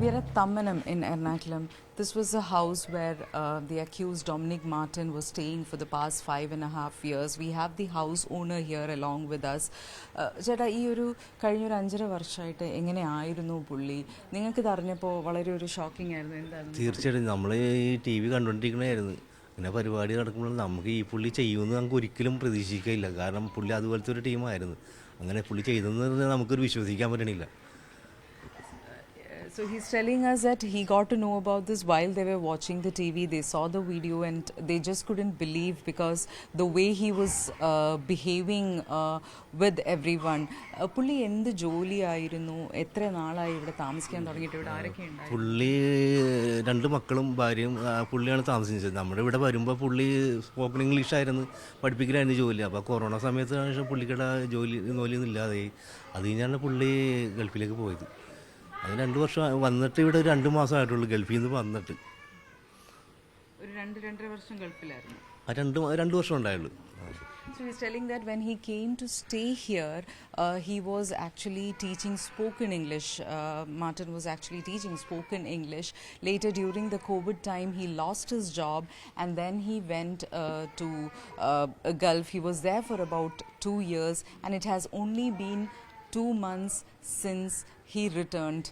We are at Thammanam in Ernakulam. This was a house where the accused Dominic Martin was staying for the past 5.5 years. We have the house owner here along with us. ചേട്ടാ ഈ ഒരു കഴിഞ്ഞൊരു 5.5 വർഷമായിട്ട് എങ്ങനെയായിരുന്നു പുള്ളി? നിങ്ങൾക്ക് ഇത് അറിഞ്ഞപ്പോൾ വളരെ ഒരു ഷോക്കിംഗ് ആയിരുന്നു. എന്താണ്? തീർച്ചയായിട്ടും നമ്മൾ ഈ ടി വി കണ്ടുകൊണ്ടിരിക്കണമായിരുന്നു. ഇങ്ങനെ പരിപാടി നടക്കുമ്പോൾ നമുക്ക് ഈ പുള്ളി ചെയ്യുമെന്ന് നമുക്ക് ഒരിക്കലും പ്രതീക്ഷിക്കുകയില്ല. കാരണം പുള്ളി അതുപോലത്തെ ഒരു ടീമായിരുന്നു. അങ്ങനെ പുള്ളി ചെയ്തെന്ന് നമുക്കൊരു വിശ്വസിക്കാൻ പറ്റണില്ല. So he's telling us that he got to know about this while they were watching the TV. They saw the video and they just couldn't believe because the way he was behaving with everyone. പുള്ളി എന്ത് ജോലിയായിരുന്നു? എത്ര നാളായി ഇവിടെ താമസിക്കാൻ തുടങ്ങിയിട്ട്? ഇവിടെ ആരൊക്കെ ഉണ്ടായി? പുള്ളി 2 മക്കളും ഭാര്യയും പുള്ളിയാണ് താമസിച്ചത്. നമ്മുടെ ഇവിടെ വരുമ്പോൾ പുള്ളി സ്പോക്കൺ ഇംഗ്ലീഷ് ആയിരുന്നു, പഠിപ്പിക്കലായിരുന്നു ജോലി. അപ്പോൾ കൊറോണ സമയത്താണ് പുള്ളിക്കടെ ജോലിയൊന്നും ഇല്ലാതെ അത് കഴിഞ്ഞാണ് പുള്ളി ഗൾഫിലേക്ക് പോയത്. അത് 2 വർഷം വന്നിട്ട് ഇവിടെ 2 മാസമായിട്ടുള്ളൂ ഗൾഫിൽ നിന്ന് വന്നിട്ട്. ഒരു 2-2.5 വർഷം ഗൾഫിലായിരുന്നു. ആ 2 വർഷം ഉണ്ടായുള്ളൂ. So he's telling that when he came to stay here, he was actually teaching spoken English. Martin was actually teaching spoken English. Later, during the COVID time, he lost his job and then he went to Gulf. He was there for about 2 years and it has only been 2 months since he returned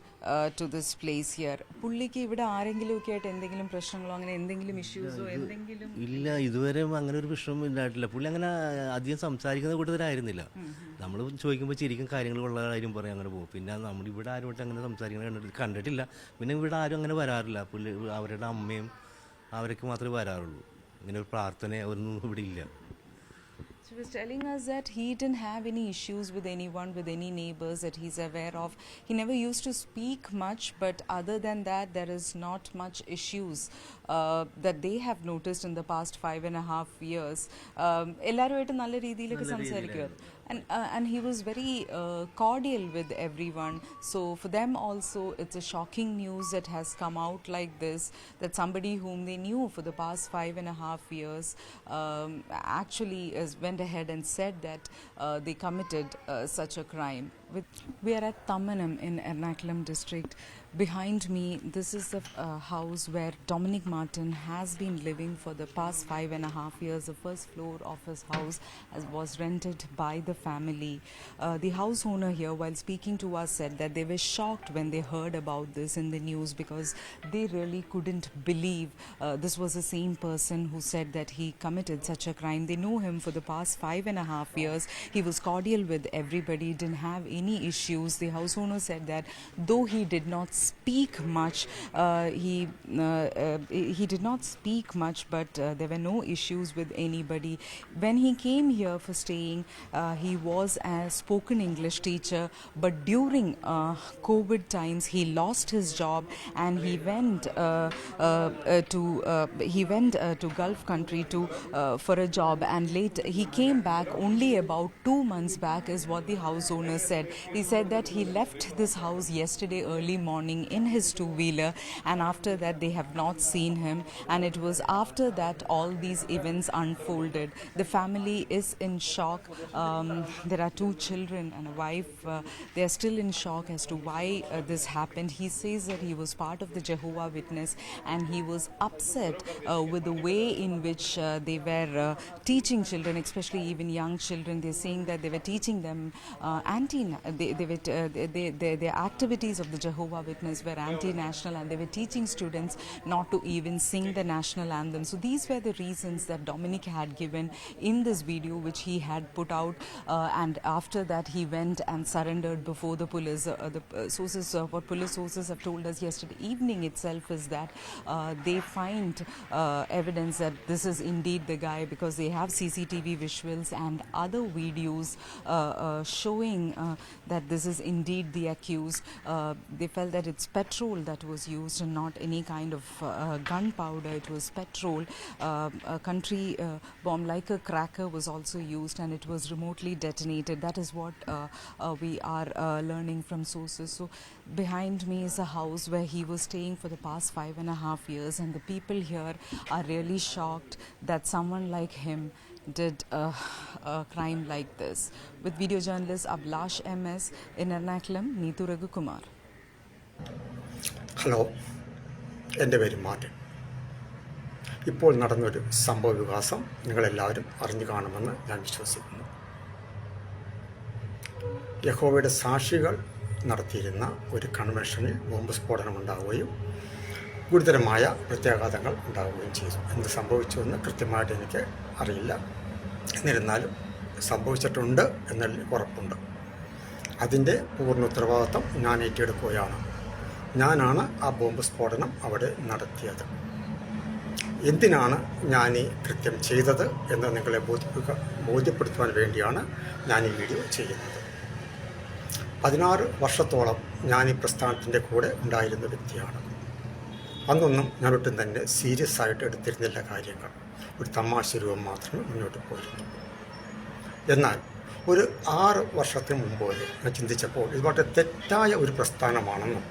to this place here. പുള്ളിക്ക് ഇവിടെ ആരെങ്കിലുമൊക്കെ ആയിട്ട് എന്തെങ്കിലും പ്രശ്നങ്ങളോ അങ്ങനെ എന്തെങ്കിലും ഇഷ്യൂസോ എന്തെങ്കിലും? ഇല്ല, ഇതുവരെ അങ്ങനെ ഒരു പ്രശ്നം ഉണ്ടായിട്ടില്ല. പുള്ളി അങ്ങനെ അധികം സംസാരിക്കുന്ന കൂട്ടത്തിലായിരുന്നില്ല. നമ്മൾ ചോദിക്കുമ്പോൾ ചിരിക്കും, കാര്യങ്ങളുള്ള കാര്യം പറയും, അങ്ങനെ പോകും. പിന്നെ നമ്മൾ ഇവിടെ ആരുമായിട്ട് അങ്ങനെ സംസാരിക്കുന്നത് കണ്ടിട്ടില്ല. പിന്നെ ഇവിടെ ആരും അങ്ങനെ വരാറില്ല. പുള്ളി അവരുടെ അമ്മയും അവരൊക്കെ മാത്രമേ വരാറുള്ളൂ. ഇങ്ങനെ ഒരു പ്രാർത്ഥന ഒന്നും ഇവിടെ ഇല്ല. He was telling us that he didn't have any issues with anyone, with any neighbors that he's aware of. He never used to speak much, but other than that, there is not much issues that they have noticed in the past 5.5 years. എല്ലാവരുമായിട്ട് നല്ല രീതിയിലൊക്കെ സംസാരിക്കുമായിരുന്നു. And he was very cordial with everyone. So for them also, it's a shocking news that has come out like this, that somebody whom they knew for the past 5.5 years actually went ahead and said that they committed such a crime. We are at Thammanam in Ernakulam district. Behind me, this is the house where Dominic Martin has been living for the past 5.5 years. The first floor of his house was rented by the family. The house owner here, while speaking to us, said that they were shocked when they heard about this in the news because they really couldn't believe this was the same person who said that he committed such a crime. They know him for the past 5.5 years. He was cordial with everybody, didn't have any issues. The house owner said that though he did not speak much, he did not speak much, but there were no issues with anybody. When he came here for staying, he was a spoken English teacher, but during COVID times he lost his job and he went to Gulf country for a job, and later he came back only about 2 months back is what the house owner said. He said that he left this house yesterday early morning in his two-wheeler, and after that they have not seen him, and it was after that all these events unfolded. The family is in shock. There are 2 children and a wife. They are still in shock as to why this happened. He says that he was part of the Jehovah Witness and he was upset with the way in which they were teaching children, especially even young children. They're saying that they were teaching them their activities of the Jehovah Witness were anti-national, and they were teaching students not to even sing the national anthem. So these were the reasons that Dominic had given in this video which he had put out, and after that he went and surrendered before the police. What police sources have told us yesterday evening itself is that they find evidence that this is indeed the guy because they have CCTV visuals and other videos showing that this is indeed the accused. They felt that it's petrol that was used and not any kind of gunpowder. It was petrol. A country bomb like a cracker was also used and it was remotely detonated. That is what we are learning from sources. So behind me is a house where he was staying for the past 5.5 years, and the people here are really shocked that someone like him did a crime like this. With video journalist Ablash MS in Ernakulam, Neetu Raghukumar. Hello, എൻ്റെ പേര് Martin. ഇപ്പോൾ നടന്നൊരു സംഭവ വികാസം നിങ്ങളെല്ലാവരും അറിഞ്ഞു കാണുമെന്ന് ഞാൻ വിശ്വസിക്കുന്നു. യഹോവയുടെ സാക്ഷികൾ നടത്തിയിരുന്ന ഒരു കൺവെൻഷനിൽ ബോംബ് സ്ഫോടനം ഉണ്ടാവുകയും ഗുരുതരമായ പ്രത്യാഘാതങ്ങൾ ഉണ്ടാവുകയും ചെയ്തു. എന്ത് സംഭവിച്ചുവെന്ന് കൃത്യമായിട്ട് എനിക്ക് അറിയില്ല. എന്നിരുന്നാലും സംഭവിച്ചിട്ടുണ്ട് എന്നതിൽ ഉറപ്പുണ്ട്. അതിൻ്റെ പൂർണ്ണ ഉത്തരവാദിത്വം ഞാൻ ഏറ്റെടുക്കുകയാണ്. ഞാനാണ് ആ ബോംബ് സ്ഫോടനം അവിടെ നടത്തിയത്. എന്തിനാണ് ഞാൻ ഈ കൃത്യം ചെയ്തത് എന്ന് നിങ്ങളെ ബോധ്യപ്പെടുത്തുവാൻ വേണ്ടിയാണ് ഞാൻ ഈ വീഡിയോ ചെയ്യുന്നത്. 16 വർഷത്തോളം ഞാൻ ഈ പ്രസ്ഥാനത്തിൻ്റെ കൂടെ ഉണ്ടായിരുന്ന വ്യക്തിയാണ്. അന്നൊന്നും ഞാൻ ഒട്ടും തന്നെ സീരിയസ് ആയിട്ട് എടുത്തിരുന്നില്ല കാര്യങ്ങൾ. ഒരു തമാശ രൂപം മാത്രമേ മുന്നോട്ട് പോയിരുന്നു. എന്നാൽ ഒരു 6 വർഷത്തിന് മുമ്പ് വരെ ഞാൻ ചിന്തിച്ചപ്പോൾ ഇത് വളരെ തെറ്റായ ഒരു പ്രസ്ഥാനമാണെന്നും